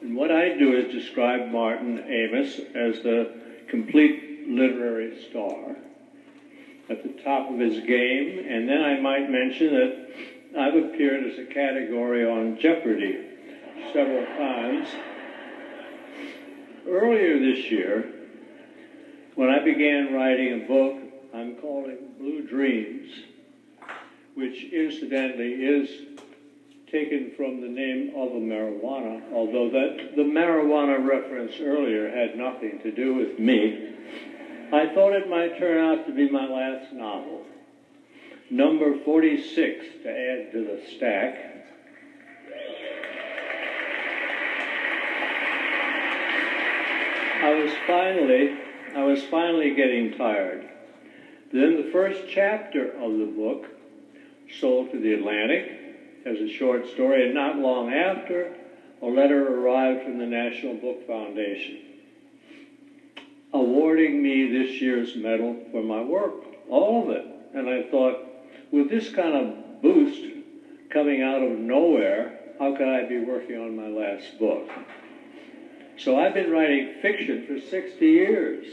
And what I do is describe Martin Amis as the complete literary star at the top of his game, and then I might mention that I've appeared as a category on Jeopardy several times. Earlier this year, when I began writing a book I'm calling Blue Dreams, which incidentally is taken from the name of a marijuana, although the marijuana reference earlier had nothing to do with me, I thought it might turn out to be my last novel, number 46 to add to the stack. I was finally getting tired. Then the first chapter of the book sold to the Atlantic as a short story, and not long after, a letter arrived from the National Book Foundation awarding me this year's medal for my work, all of it. And I thought, with this kind of boost coming out of nowhere, how could I be working on my last book? So I've been writing fiction for 60 years.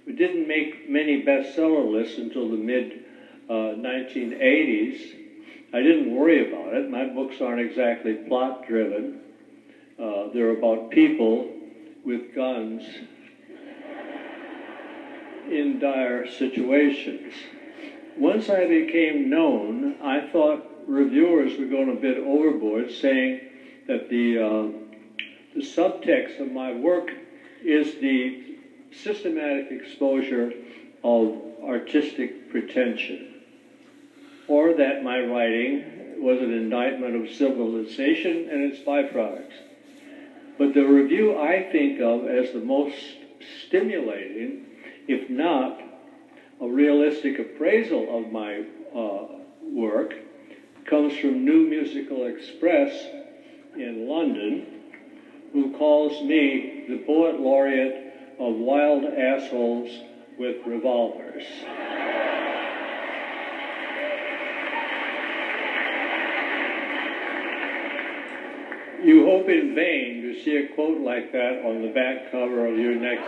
We didn't make many bestseller lists until the mid-1980s. I didn't worry about it. My books aren't exactly plot-driven. They're about people with guns in dire situations. Once I became known, I thought reviewers were going a bit overboard, saying that the subtext of my work is the systematic exposure of artistic pretension, or that my writing was an indictment of civilization and its byproducts. But the review I think of as the most stimulating, if not a realistic appraisal of my work, comes from New Musical Express in London, who calls me the poet laureate of wild assholes with revolvers. You hope in vain to see a quote like that on the back cover of your next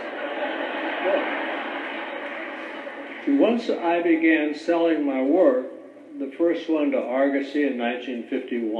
book. Once I began selling my work, the first one to Argosy in 1951,